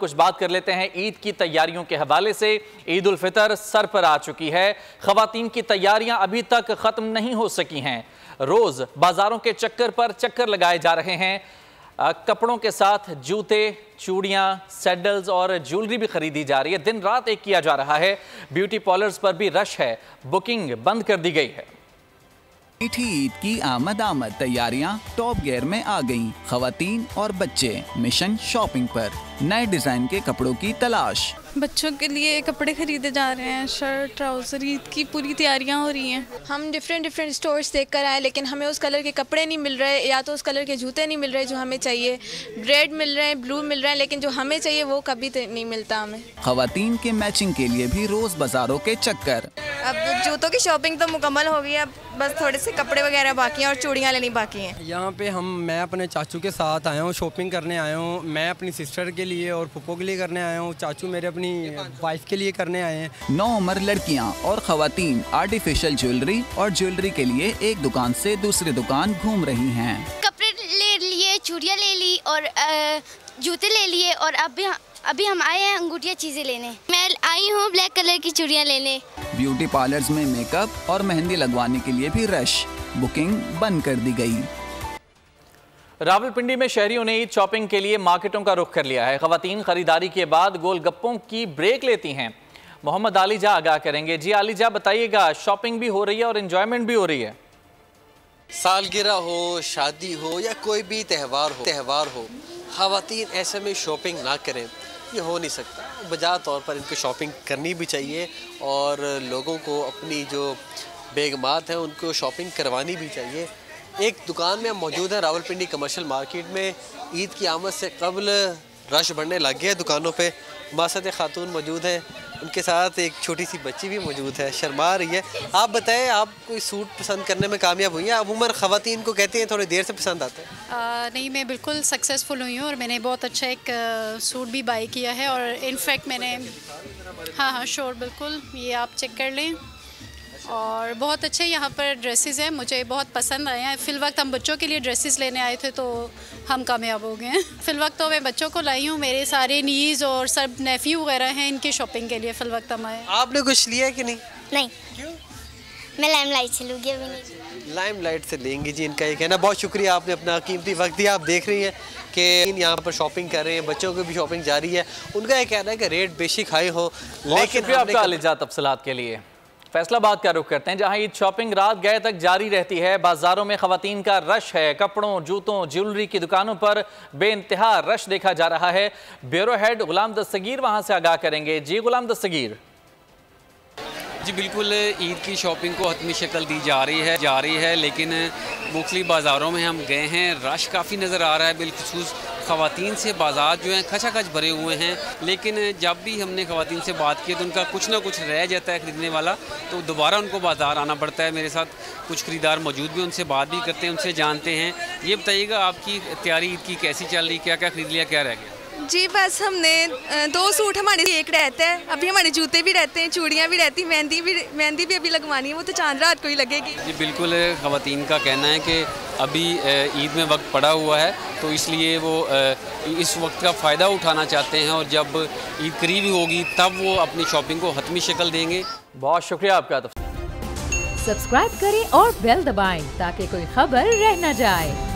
कुछ बात कर लेते हैं ईद की तैयारियों के हवाले से। ईद उल फितर सर पर आ चुकी है। खवातीन की तैयारियां अभी तक खत्म नहीं हो सकी हैं। रोज बाजारों के चक्कर पर चक्कर लगाए जा रहे हैं। कपड़ों के साथ जूते, चूड़ियां, सैंडल्स और ज्वेलरी भी खरीदी जा रही है। दिन रात एक किया जा रहा है। ब्यूटी पार्लर्स पर भी रश है। बुकिंग बंद कर दी गई है। मीठी ईद की आमद तैयारियां टॉप गियर में आ गईं। खवातीन और बच्चे मिशन शॉपिंग पर, नए डिजाइन के कपड़ों की तलाश। बच्चों के लिए कपड़े खरीदे जा रहे हैं, शर्ट, ट्राउजर। ईद की पूरी तैयारियां हो रही हैं। हम डिफरेंट स्टोर्स देख कर आए, लेकिन हमें उस कलर के कपड़े नहीं मिल रहे, या तो उस कलर के जूते नहीं मिल रहे जो हमें चाहिए। रेड मिल रहे हैं, ब्लू मिल रहे हैं, लेकिन जो हमें चाहिए वो कभी नहीं मिलता हमें। खवातीन के मैचिंग के लिए भी रोज बाजारों के चक्कर। अब जूतों की शॉपिंग तो मुकम्मल हो गई है, अब बस थोड़े से कपड़े वगैरह बाकी हैं और चूड़ियाँ लेनी बाकी हैं। यहाँ पे मैं अपने चाचू के साथ आया हूँ, शॉपिंग करने आया हूँ। मैं अपनी सिस्टर के लिए और फूफो के लिए करने आया हूँ। चाचू मेरे अपनी वाइफ के लिए करने आए हैं। 9 उम्र लड़कियाँ और खवातीन आर्टिफिशियल ज्वेलरी और ज्वेलरी के लिए एक दुकान से दूसरी दुकान घूम रही हैं। कपड़े ले लिए, चूड़ियाँ ले ली और जूते ले लिए, और अभी हम आए हैं अंगूठियाँ चीज़ें लेने। मैं आई हूँ ब्लैक कलर की चूड़ियाँ लेने। ब्यूटी पार्लर्स में मेकअप और मेहंदी लगवाने के लिए भी रश। बुकिंग बंद कर दी गई। रावलपिंडी में शहरियों ने ईद शॉपिंग के लिए मार्केटों का रुख कर लिया है। खवातीन खरीदारी के बाद गोलगप्पों की ब्रेक लेती हैं। मोहम्मद आलिजा आगाह करेंगे। जी आलिजा, बताइएगा, शॉपिंग भी हो रही है और एंजॉयमेंट भी हो रही है। सालगिरह हो, शादी हो या कोई भी त्यौहार हो, खवातीन ऐसे में शॉपिंग ना करें, ये हो नहीं सकता। बजाय तौर पर इनको शॉपिंग करनी भी चाहिए और लोगों को अपनी जो बेगमात हैं उनको शॉपिंग करवानी भी चाहिए। एक दुकान में हम मौजूद हैं रावलपिंडी कमर्शियल मार्केट में। ईद की आमद से कबल रश बढ़ने लग गया है दुकानों पे। मासद खातून मौजूद हैं, उनके साथ एक छोटी सी बच्ची भी मौजूद है, शर्मा रही है। आप बताएं, आप कोई सूट पसंद करने में कामयाब हुई हैं? अमूमन खवातीन को कहते हैं थोड़ी देर से पसंद आता है। नहीं, मैं बिल्कुल सक्सेसफुल हुई हूँ और मैंने बहुत अच्छा एक सूट भी बाई किया है। और इनफैक्ट मैंने हाँ श्योर, बिल्कुल, ये आप चेक कर लें। और बहुत अच्छे यहाँ पर ड्रेसेस हैं, मुझे बहुत पसंद आए हैं। फिलवक्त हम बच्चों के लिए ड्रेसेस लेने आए थे तो हम कामयाब हो गए हैं। फिलवक्त तो मैं बच्चों को लाई हूँ, मेरे सारे नीज़ और सब नेफ्यू वगैरह हैं, इनकी शॉपिंग के लिए फिलवक्त हम आए। आपने कुछ लिया है कि नहीं? नहीं। क्यों? मैं लाइमलाइट से लूँगी, अभी नहीं। लाइमलाइट से लेंगे जी, इनका ये कहना। बहुत शुक्रिया, आपने अपना कीमती वक्त दिया। आप देख रही हैं कि यहाँ पर शॉपिंग कर रहे हैं, बच्चों की भी शॉपिंग जारी है। उनका ये कहना है कि रेट बेशक हाई हो, लेकिन आपका आलिजा तफसीलात के लिए। फैसलाबाद का रुख करते हैं, जहां ईद शॉपिंग रात गए तक जारी रहती है। बाजारों में खवातीन का रश है। कपड़ों, जूतों, ज्वेलरी की दुकानों पर बेइंतहा रश देखा जा रहा है। ब्यूरो हेड गुलाम दस्तगीर वहां से आगाह करेंगे। जी गुलाम दस्तगीर। जी बिल्कुल, ईद की शॉपिंग को हतमी शक्ल दी जा रही है, लेकिन मुख्तलिफ बाज़ारों में हम गए हैं, रश काफ़ी नज़र आ रहा है। बिलखुसूस ख़वातीन से बाज़ार जो हैं खचाखच भरे हुए हैं, लेकिन जब भी हमने ख़वातीन से बात की तो उनका कुछ ना कुछ रह जाता है ख़रीदने वाला, तो दोबारा उनको बाज़ार आना पड़ता है। मेरे साथ कुछ ख़रीदार मौजूद भी, उनसे बात भी करते हैं, उनसे जानते हैं। ये बताइएगा, आपकी तैयारी ईद की कैसी चल रही, क्या क्या ख़रीद लिया, क्या रह गया? जी बस हमने 2 सूट हमारे एक रहता है, अभी हमारे जूते भी रहते हैं, चूड़ियाँ भी रहती हैं, मेहंदी भी अभी लगवानी है, वो तो चांद रात को ही लगेगी। जी बिल्कुल, ख़वातीन का कहना है कि अभी ईद में वक्त पड़ा हुआ है, तो इसलिए वो इस वक्त का फ़ायदा उठाना चाहते हैं और जब ईद करीब होगी तब वो अपनी शॉपिंग को हतमी शक्ल देंगे। बहुत शुक्रिया आपका। सब्सक्राइब करें और बेल दबाएं ताकि कोई खबर रह न जाए।